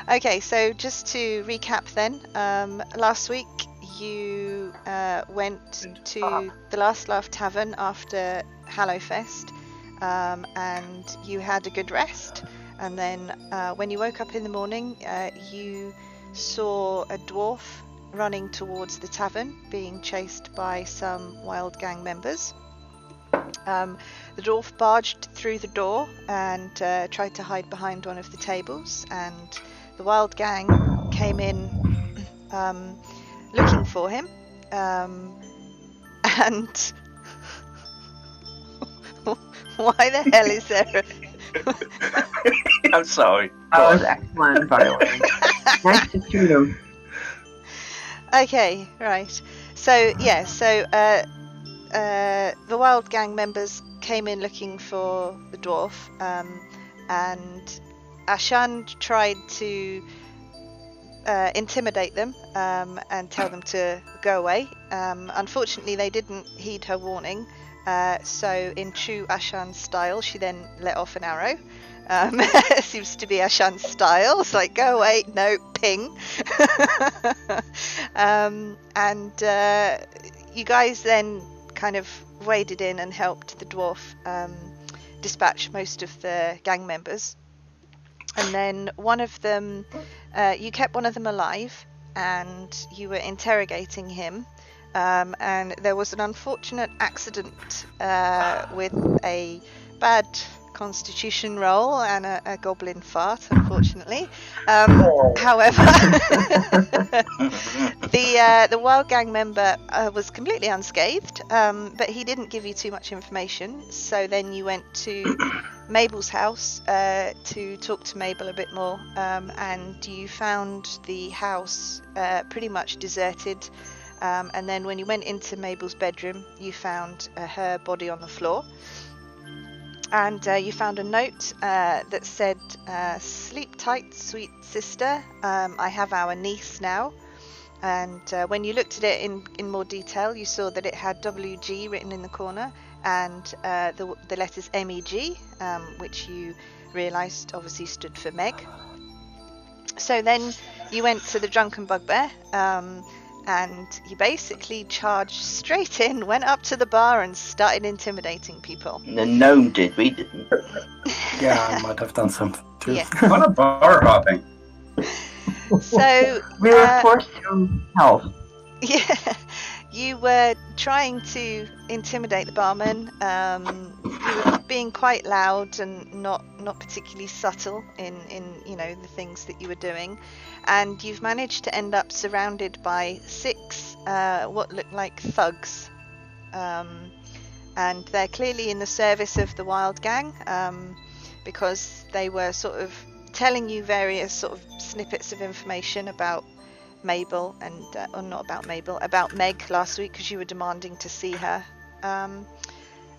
Okay, so just to recap then, last week you went to the Last Laugh Tavern after Hallowfest, and you had a good rest. And then when you woke up in the morning, you saw a dwarf running towards the tavern, being chased by some wild gang members. The dwarf barged through the door and tried to hide behind one of the tables, and the wild gang came in looking for him, and why the hell is there I'm sorry. That was excellent, by the way. Nice to see you. Okay, right. So the wild gang members came in looking for the dwarf, and Ashan tried to intimidate them and tell them to go away. Unfortunately, they didn't heed her warning, so in true Ashan style, she then let off an arrow. Seems to be Ashan's style. It's like, go away, no, ping. And you guys then kind of waded in and helped the dwarf dispatch most of the gang members. And then one of them, you kept one of them alive, and you were interrogating him. And there was an unfortunate accident with a bad constitution roll and a goblin fart, unfortunately. However, the wild gang member was completely unscathed, but he didn't give you too much information. So then you went to Mabel's house to talk to Mabel a bit more, and you found the house pretty much deserted. And then when you went into Mabel's bedroom, you found her body on the floor. And you found a note that said, "Sleep tight, sweet sister. I have our niece now." And when you looked at it in more detail, you saw that it had WG written in the corner, and the letters MEG, which you realised obviously stood for Meg. So then you went to the Drunken Bugbear, and you basically charged straight in, went up to the bar and started intimidating people. The gnome did, we didn't. Yeah, I might have done something too. Yeah. A lot of bar hopping. So We were forced to help. yeah, you were trying to intimidate the barman. You were being quite loud and not particularly subtle in the things that you were doing, and you've managed to end up surrounded by 6 what look like thugs, and they're clearly in the service of the wild gang, because they were sort of telling you various sort of snippets of information about Mabel and or not about Mabel, about Meg last week, because you were demanding to see her,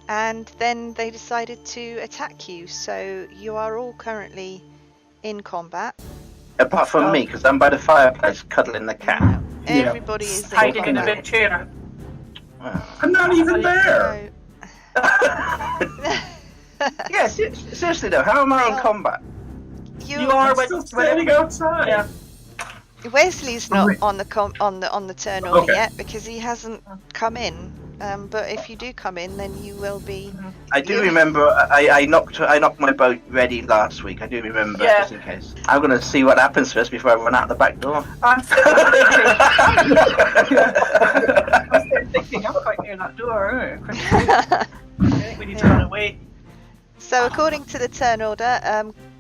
and then they decided to attack you. So you are all currently in combat. Apart from me, because I'm by the fireplace cuddling the cat. Everybody is Hiding in a combat. big chair. I'm not even there. Yeah, seriously though, how am I in combat? You are I'm still standing outside. Yeah. Wesley's not on the turn order Okay. yet, because he hasn't come in. But if you do come in, then you will be. I do remember I knocked my boat ready last week. I do remember, Yeah. just in case. I'm gonna see what happens first before I run out the back door. I'm still thinking I'm quite near that door. I think we need to run away. So according to the turn order,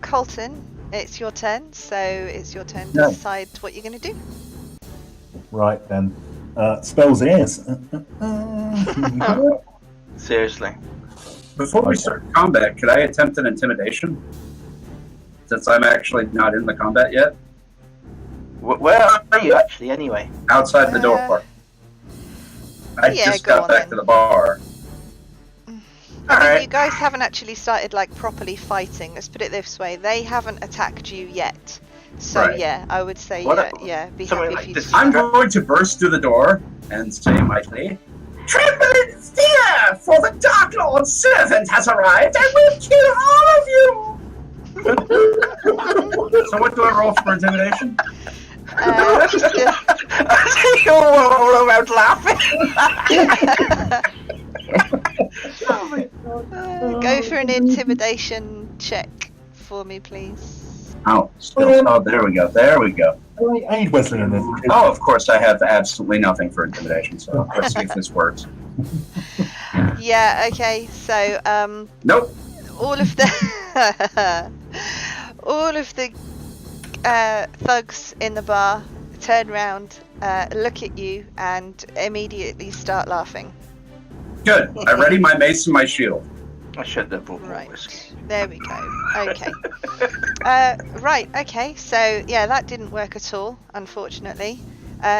Colton, it's your turn. So it's your turn to No. decide what you're going to do. Right then. Spells ears. Seriously. Before we start combat, could I attempt an intimidation? Since I'm actually not in the combat yet. Where are you actually anyway? Outside the door. I yeah, just go got on back then. to the bar. I mean, Alright. you guys haven't actually started like properly fighting. Let's put it this way: they haven't attacked you yet. So Right. yeah, I would say What be something happy like if you. this- I'm going to burst through the door and say mightily, "Tremble in fear, for the Dark Lord's servant has arrived and will kill all of you!" So what do I roll for intimidation? You're all around laughing. Oh my god. Go for an intimidation check for me, please. Oh, still. Oh, there we go. There we go. I aid Wesley in this. Oh, of course, I have absolutely nothing for intimidation, so let's see if this works. Yeah. Okay. So Nope. all of the thugs in the bar turn round, look at you, and immediately start laughing. Good. I ready my mace and my shield. I should have brought more Right. whiskey. There we go. Okay. Right. Okay. So yeah, that didn't work at all, unfortunately.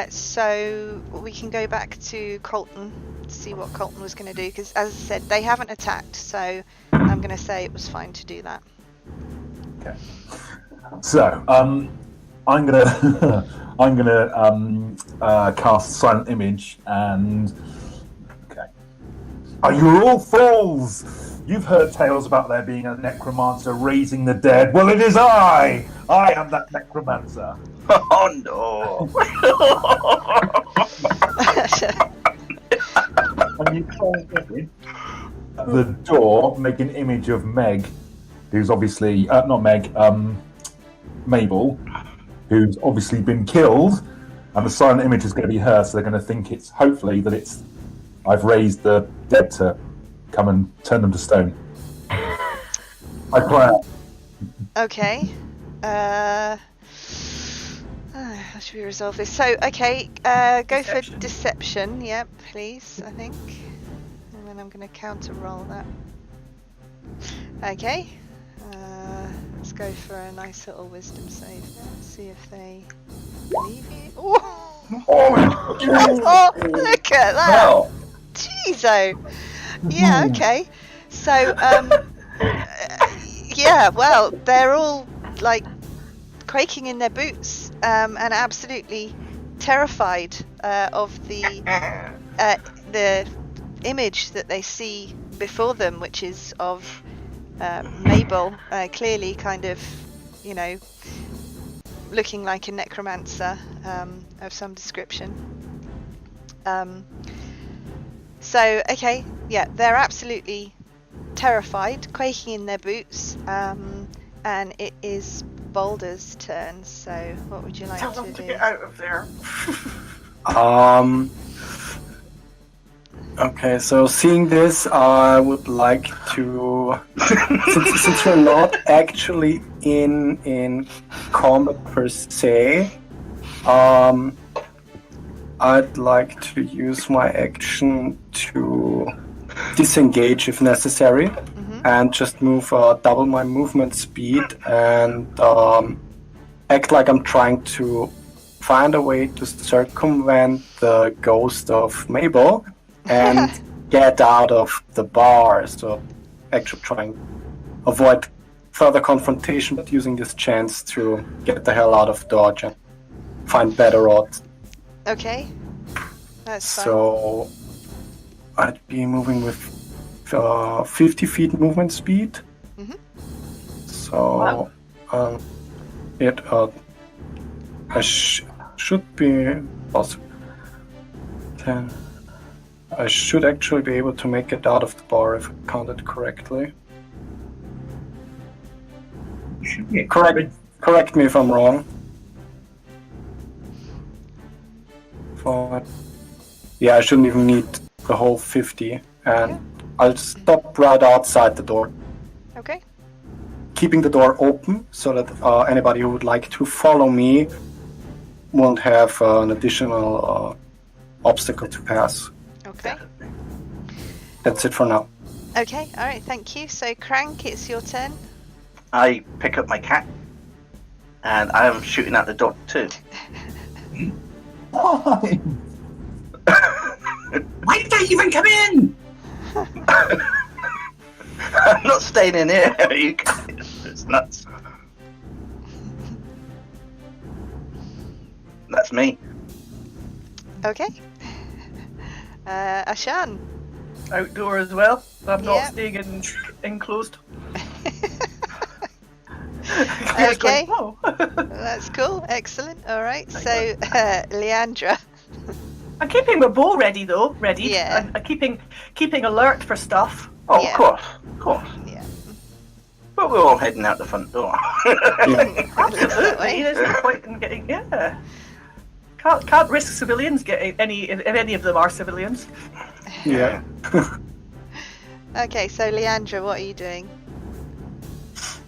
So we can go back to Colton to see what Colton was going to do, because as I said, they haven't attacked. So I'm going to say it was fine to do that. Okay. So, I'm gonna cast Silent Image and. Okay. Are you all fools? You've heard tales about there being a necromancer raising the dead. Well, it is I. I am that necromancer. Oh no! And you can't the door, make an image of Meg, who's obviously not Meg, Mabel, who's obviously been killed, and the silent image is going to be her. So they're going to think it's hopefully that it's I've raised the dead to come and turn them to stone. I plan. Okay. How should we resolve this? So, okay, go for deception. Yep, please, I think. And then I'm going to counter roll that. Okay. Let's go for a nice little wisdom save there. See if they believe you. Oh, oh look at that! Wow. Jeez-o. Yeah, okay. So, yeah, well, they're all, like, quaking in their boots and absolutely terrified of the image that they see before them, which is of Mabel, clearly kind of, you know, looking like a necromancer of some description. So, okay, yeah, they're absolutely terrified, quaking in their boots, and it is Boulder's turn. So, what would you like Tell to them to do? get out of there. Okay, so seeing this, I would like to, since we're not actually in combat per se, I'd like to use my action to disengage if necessary, and just move double my movement speed and act like I'm trying to find a way to circumvent the ghost of Mabel and get out of the bar. So actually trying to avoid further confrontation, but using this chance to get the hell out of Dodge and find better odds. Okay, that's fine. So I'd be moving with 50 feet movement speed. So I should be possible. 10. I should actually be able to make it out of the bar if I counted correctly. Should be Correct me if I'm wrong. Yeah, I shouldn't even need the whole 50, and I'll stop right outside the door, Okay. keeping the door open so that anybody who would like to follow me won't have an additional obstacle to pass. Okay. That's it for now. Okay. All right. Thank you. So, Crank, it's your turn. I pick up my cat, and I am shooting at the dog too. Why? Why did I even come in? I'm not staying in here. You guys. It's nuts. That's me. Okay. Ashan. Outdoor as well. I'm not Yeah. staying enclosed. Okay. Going, oh. That's cool. Excellent. All right. So, Leandra. I'm keeping my bow ready, though. Ready. Yeah. I'm keeping alert for stuff. Oh, Yeah. of course, of course. Yeah. But we're all heading out the front door. Absolutely. There's no point in getting. Yeah. Can't risk civilians getting any. If any of them are civilians. Yeah. Okay. So, Leandra, what are you doing?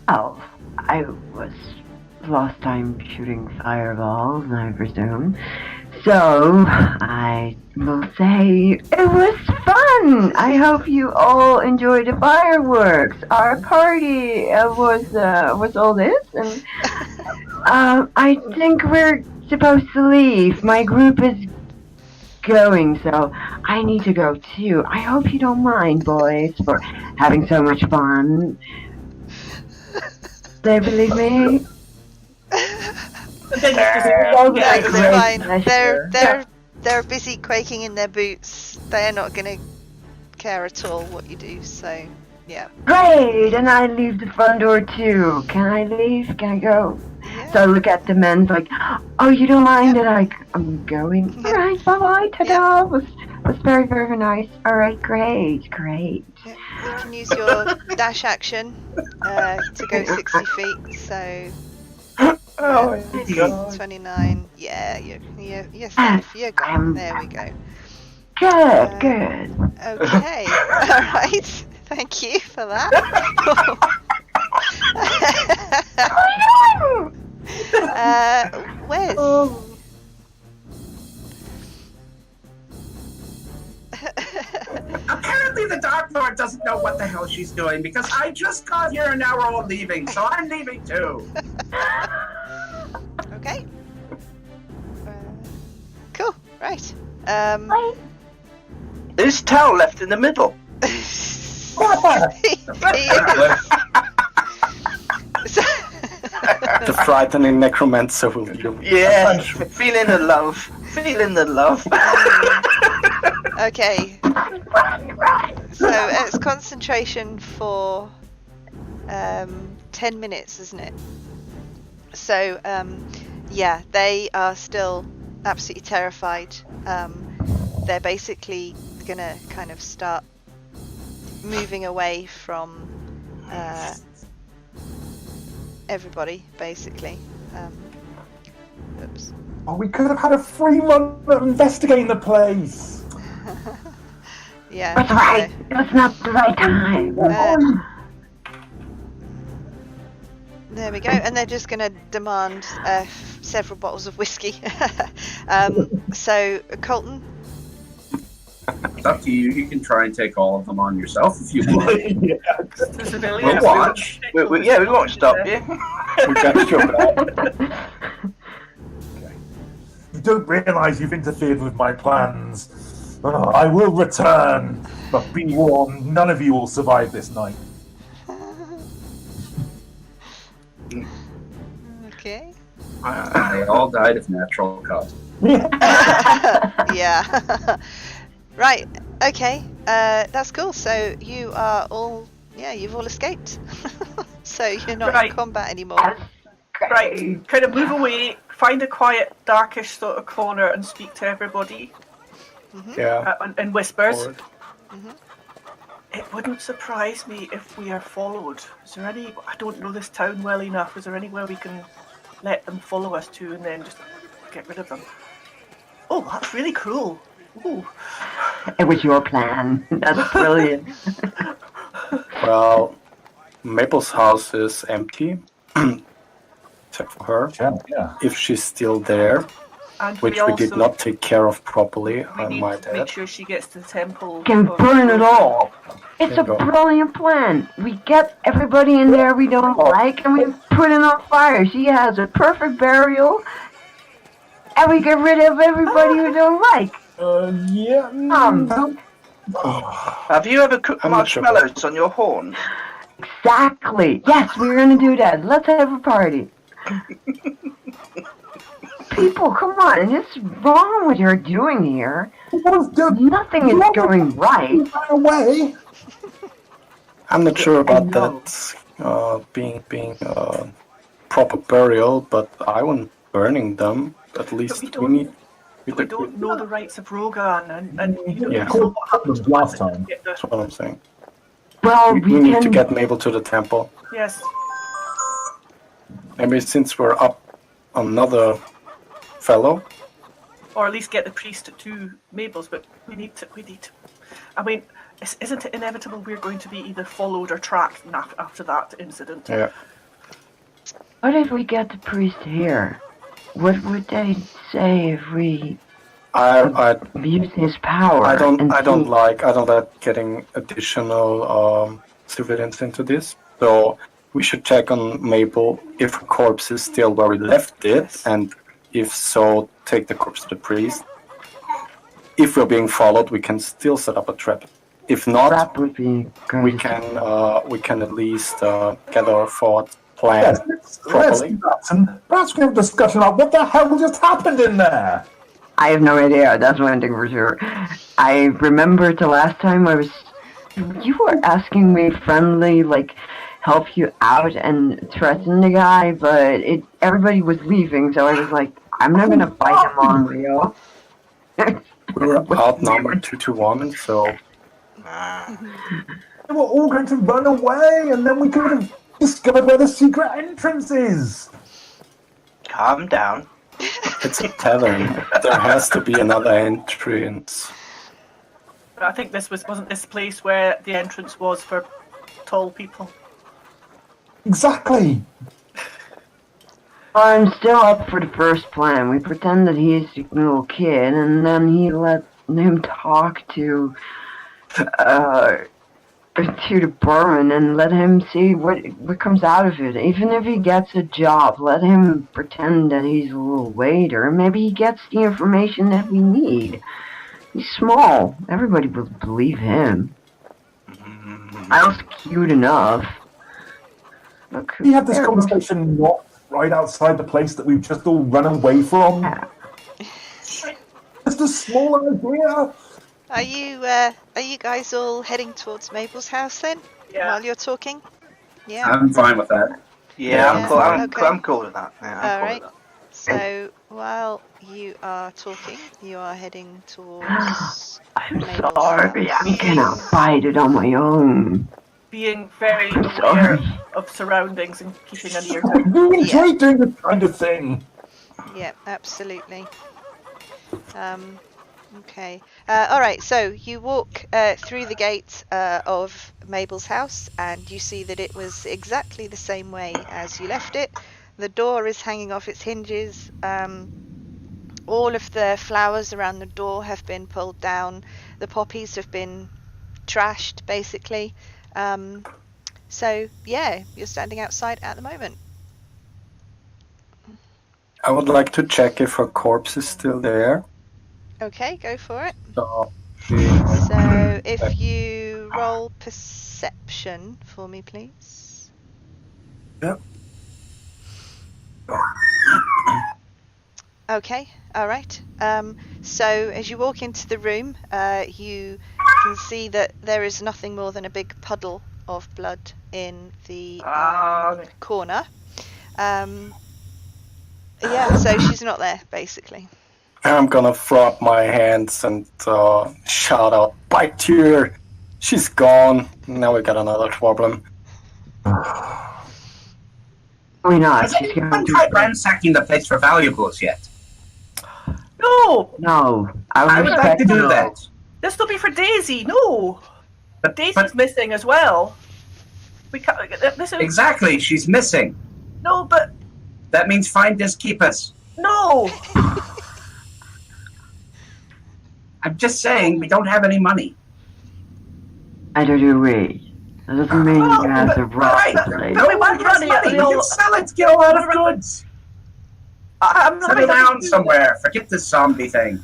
Oh, I was last time shooting fireballs, I presume. So, I will say it was fun! I hope you all enjoyed the fireworks. Our party was all this, and I think we're supposed to leave. My group is going, so I need to go too. I hope you don't mind, boys, for having so much fun. They believe me? That's fine. Pleasure. They're busy quaking in their boots. They're not gonna care at all what you do. So, yeah. Great, and I leave the front door too. Can I leave? Can I go? Yeah. So I look at the men like, oh, you don't mind that I'm going? Yeah. All right, bye, ta-da. Was very, very nice. All right, great. Yeah, you can use your dash action to go 60 feet. So. Oh, 29. Yeah, you're safe. You're gone. There we go. Good. Okay. All right. Thank you for that. Wes. Apparently the Dark Lord doesn't know what the hell she's doing because I just got here and now we're all leaving, so I'm leaving too. Okay. Cool. Right. Is Tal left in the middle? the frightening necromancer will do. Yeah, feeling the love. Feeling the love. Okay. So it's concentration for 10 minutes, isn't it? So yeah, they are still absolutely terrified. They're basically gonna kind of start moving away from everybody, basically. Oops. Oh, we could have had a free month of investigating the place. Yeah. That's right. It was not the right time. There we go, and they're just going to demand several bottles of whiskey. So, Colton? It's up to you. You can try and take all of them on yourself if you want. The civilians. We'll watch. We won't stop you. We got your back. You don't realise you've interfered with my plans. I will return, but be warned, none of you will survive this night. Okay. They all died of natural causes. Yeah. Right. Okay. That's cool. So you are all, you've all escaped. So you're not in combat anymore. Right. Kind of move away, find a quiet, darkish sort of corner, and speak to everybody. Yeah. In whispers. Forward. It wouldn't surprise me if we are followed. Is there any? I don't know this town well enough. Is there anywhere we can let them follow us to and then just get rid of them? Oh, that's really cruel. Ooh. It was your plan. That's brilliant. Well, Mabel's house is empty, except for her. Yeah. If she's still there, And which we did not take care of properly, We I need might to make add. sure she gets to the temple. Can of- burn it all. It's There a you go. brilliant plan. We get everybody in there we don't like, and we put it on fire. She has a perfect burial, and we get rid of everybody we don't like. Yeah. Have you ever cooked I'm not sure. marshmallows on your horn? Exactly. Yes, we're gonna do that. Let's have a party. People, come on. What's wrong with her doing here? Nothing is going right. Away. I'm not sure about know. that being proper burial, but I wouldn't burning them. At least we need. We don't know the rights of Rogan, and you know, Yeah. what happened last time. That's what I'm saying. Well, We need to get Mabel to the temple. Yes. Maybe since we're up another fellow. Or at least get the priest to Mabel's, but we need to. I mean, isn't it inevitable we're going to be either followed or tracked after that incident? Yeah. What if we get the priest here? What would they say if we use his power? I don't like getting additional civilians into this. So we should check on Mabel if her corpse is still where we left it, and if so, take the corpse to the priest. If we're being followed, we can still set up a trap. If not, That would be good. we can at least get our thoughts planned properly. Perhaps we have a discussion about what the hell just happened in there. I have no idea. That's one thing for sure. I remember the last time you were asking me friendly, like, help you out and threaten the guy, but everybody was leaving, so I was like, I'm not gonna fight him on Rio. We were outnumbered 2-1, so They were all going to run away, and then we could have discovered where the secret entrance is. Calm down. it's a tavern. There has to be another entrance. But I think wasn't this place where the entrance was for tall people. Exactly. I'm still up for the first plan. We pretend that he's a little kid, and then he let him talk to the barman and let him see what comes out of it. Even if he gets a job, let him pretend that he's a little waiter. Maybe he gets the information that we need. He's small. Everybody will believe him. I was cute enough. Look, We had this conversation not right outside the place that we've just all run away from. Just a small idea. Are you guys all heading towards Mabel's house then? Yeah. While you're talking? Yeah. I'm fine with that. Yeah, I'm cool. okay. I'm cool with that. Yeah, I'm All cool right. with that. So while you are talking, you are heading towards I'm Mabel's sorry. I house. cannot fight it on my own. Being very I'm aware sorry. of surroundings and keeping an ear to. We enjoy doing this kind of thing. Yeah, absolutely. Okay. All right. So you walk through the gate of Mabel's house, and you see that it was exactly the same way as you left it. The door is hanging off its hinges. All of the flowers around the door have been pulled down. The poppies have been trashed, basically. So yeah, you're standing outside at the moment. I would like to check if her corpse is still there. Okay, go for it. So, So if you roll perception for me, please. Yep. Okay, all right. So as you walk into the room, you can see that there is nothing more than a big puddle of blood in the corner. Yeah, so she's not there, basically. I'm gonna throw up my hands and shout out, "Bite her! She's gone." Now we got another problem. Why not? Has She's anyone going to. tried ransacking the place for valuables yet? No, No, I would like to do no. that. this will be for Daisy. No, But Daisy's missing as well. We can't. This is exactly, she's missing. no, but That means finders keepers. no. I'm just saying, we don't have any money. Neither do we. That doesn't mean Oh, you guys but- are robbed. but- Lady. but we want Yes, money. money. We We'll- can sell it to get a lot of goods. I'm not Settle ready down to do somewhere. Forget this zombie thing.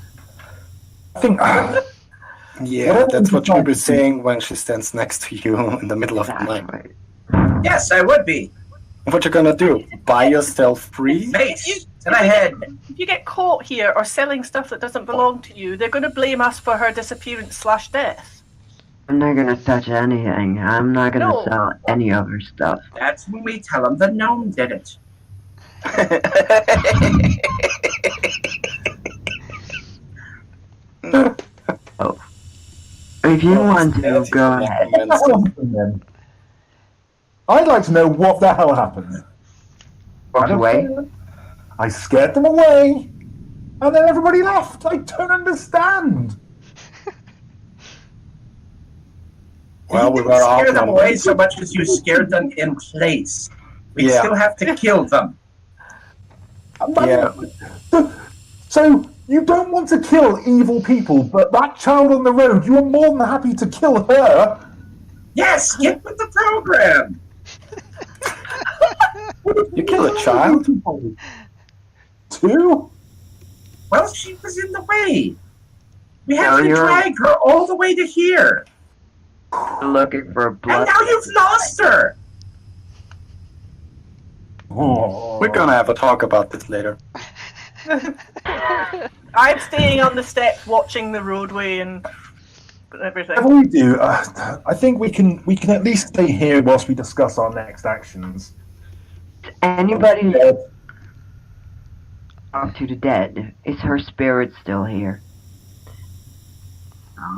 I think Yeah, that's what she'll be saying when she stands next to you in the middle of the That's night. right. Yes, I would be. What you gonna do? Buy yourself free? Face to the head. If you get caught here or selling stuff that doesn't belong to you, they're going to blame us for her disappearance/death. I'm not gonna touch anything. I'm not gonna No. sell any of her stuff. That's when we tell them the gnome did it. If you want to, go ahead. What the hell happened then? I'd like to know what the hell happened. Walk away. I scared them away, and then everybody left. I don't understand. Well, we You were didn't scare them away outnumbered. so much as you scared them in place. We Yeah. still have to kill them. Yeah. So you don't want to kill evil people, but that child on the road, you are more than happy to kill her. Yes, get with the program. You kill a child? Two? Well, she was in the way. We have No, to you're- drag her all the way to here. Looking for And blood. now you've lost her. Oh. We're gonna have a talk about this later. I'm staying on the steps, watching the roadway and everything. Whatever we do, I think we can at least stay here whilst we discuss our next actions. Anybody talk to the dead? Is her spirit still here?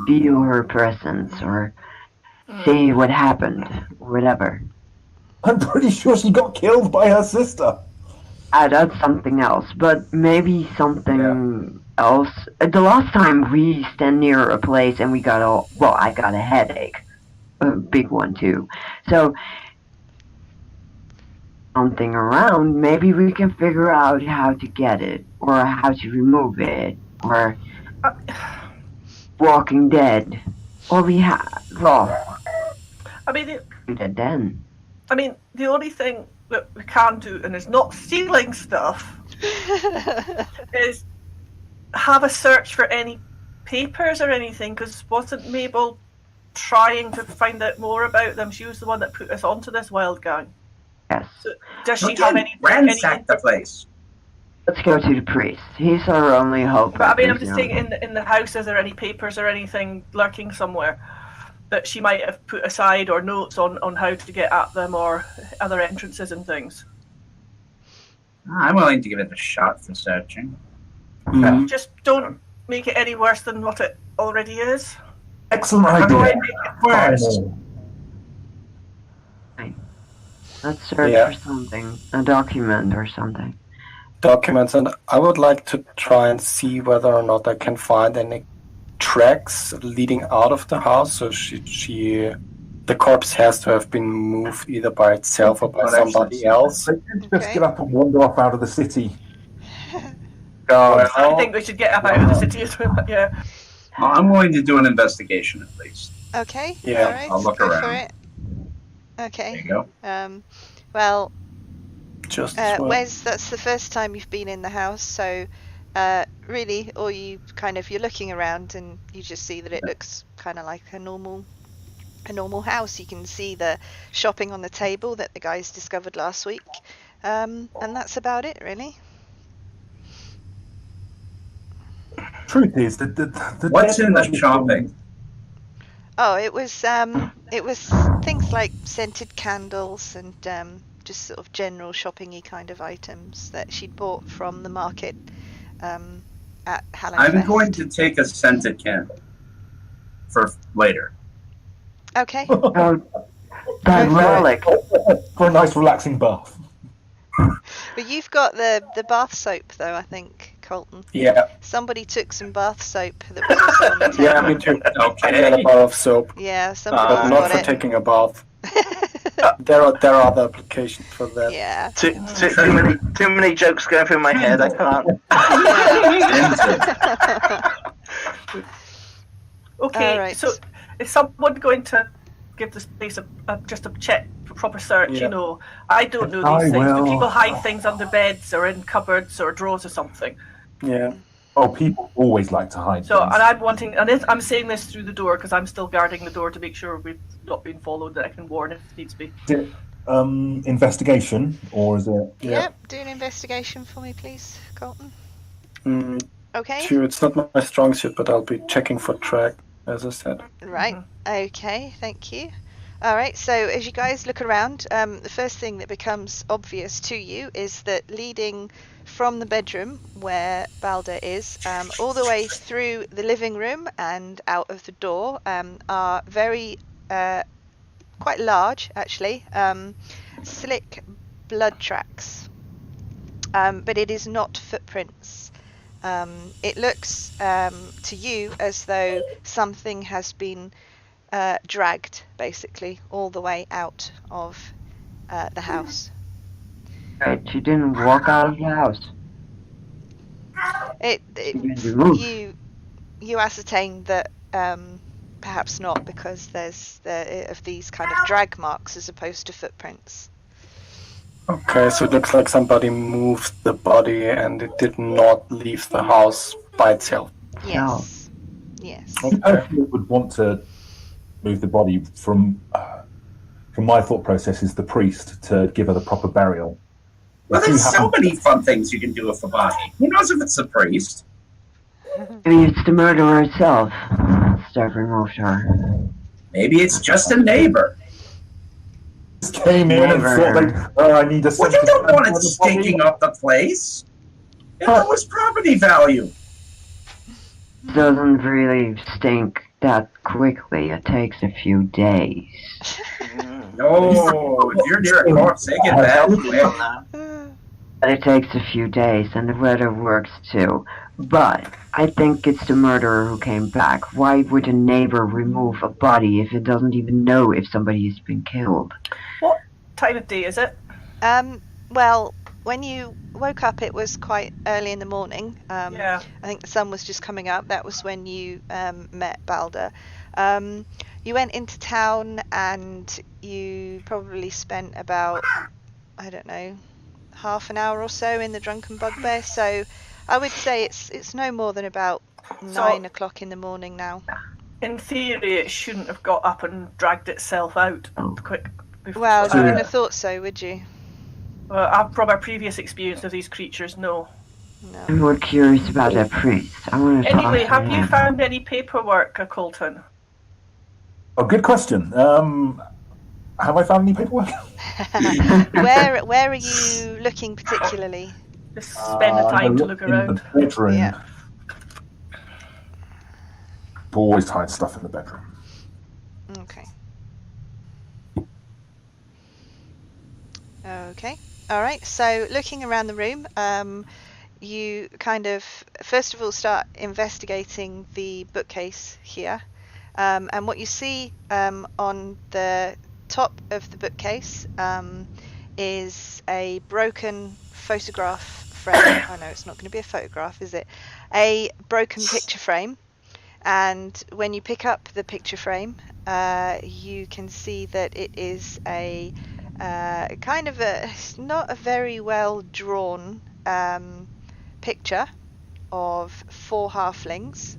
Feel her presence or see what happened, whatever. I'm pretty sure she got killed by her sister. That's something else, but maybe something else. The last time we stand near a place and we got I got a headache. A big one too. So, something around, maybe we can figure out how to get it, or how to remove it, or Walking Dead. Or we have, I mean, then. the only thing that we can do, and is not stealing stuff, is have a search for any papers or anything, because wasn't Mabel trying to find out more about them? She was the one that put us onto this wild gang. Yes. So does she Don't have you any ransack the place. Let's go to the priest. He's our only hope. But I mean, I'm There's just no- saying, in the house, is there any papers or anything lurking somewhere that she might have put aside, or notes on how to get at them, or other entrances and things? I'm willing to give it a shot for searching. Mhm. Just don't make it any worse than what it already is. Excellent How do I idea. make it worse? Let's search Yeah. for something. A document or something. Documents, and I would like to try and see whether or not I can find any tracks leading out of the house. So the corpse has to have been moved either by itself or by Well, somebody actually, else. They could just Okay. get up and wander off out of the city. I think we should get up out of the city as well. Yeah. Well, I'm willing to do an investigation at least. Okay. Yeah, All right. I'll look go around. for it. There Okay. you go. Well, Just as well. Wes, that's the first time you've been in the house, so really, or you're looking around and you just see that it looks kind of like a normal house. You can see the shopping on the table that the guys discovered last week, and that's about it, really. Truth is, the What's dead in the person- shopping? Oh, it was things like scented candles and just sort of general shopping-y kind of items that she'd bought from the market at Hallenfest. I'm going to take a scented candle for later. Okay. Oh, that Go for it. relic. for a nice relaxing bath. But you've got the bath soap, though, I think, Colton. Yeah, Somebody took some bath soap that was also on the table. yeah, me too. I Okay. got a bar of soap, Yeah, but somebody's not got for it. taking a bath. There are other applications for that. Yeah. Too many jokes going through my head. I can't. Okay. All right. So, is someone going to give this place just a check, proper search? Yeah. You know, I don't know I these things. Do will. people hide things under beds or in cupboards or drawers or something? Yeah. Oh, people always like to hide So, things. and I'm wanting, and I'm saying this through the door because I'm still guarding the door to make sure we've not been followed. That I can warn if needs be. Is it investigation, or is it... Yep. Do an investigation for me, please, Colton. Mm, Okay. sure, it's not my strong suit, but I'll be checking for track, as I said. Right. Okay. Thank you. All right, so as you guys look around, the first thing that becomes obvious to you is that leading from the bedroom where Balder is, all the way through the living room and out of the door, are very, quite large actually, slick blood tracks. But it is not footprints. It looks to you as though something has been dragged basically all the way out of the house. Right, she didn't walk out of the house. You ascertain that perhaps not, because there's of these kind of drag marks as opposed to footprints. Okay, so it looks like somebody moved the body and it did not leave the house by itself. Yes. Yes. The person that would want to move the body from my thought process is the priest, to give her the proper burial. Well, there's so many fun things you can do with a body. Who knows if it's the priest? Maybe it's the murderer herself. Start removed her. Maybe it's just a neighbor. Just came in and thought, like, I need a... Well, you don't want it stinking up the place. It was property value. Doesn't really stink that quickly. It takes a few days. No, if you're near a corpse, they get bad quick. But it takes a few days, and the weather works too. But I think it's the murderer who came back. Why would a neighbor remove a body if it doesn't even know if somebody has been killed? What time of day is it? Well, when you woke up, it was quite early in the morning. Yeah. I think the sun was just coming up. That was when you met Balder. You went into town and you probably spent about, I don't know, half an hour or so in the Drunken Bugbear. So I would say it's no more than about 9 o'clock in the morning now. In theory, it shouldn't have got up and dragged itself out quick. Well, you wouldn't have thought so, would you? Well, from our previous experience of these creatures, no. I'm more curious about that priest. I want to Anyway, talk to have you him. found any paperwork, Colton? Oh, good question. Have I found any paperwork? Where are you looking particularly? Just spend the time to look around. In the bedroom. Yeah. Always hide stuff in the bedroom. Okay. Okay. All right. So looking around the room, you kind of first of all start investigating the bookcase here, and what you see on the top of the bookcase is a broken photograph frame. Oh no, it's not going to be a photograph, is it? A broken picture frame. And when you pick up the picture frame, you can see that it is a kind of not a very well drawn picture of 4 halflings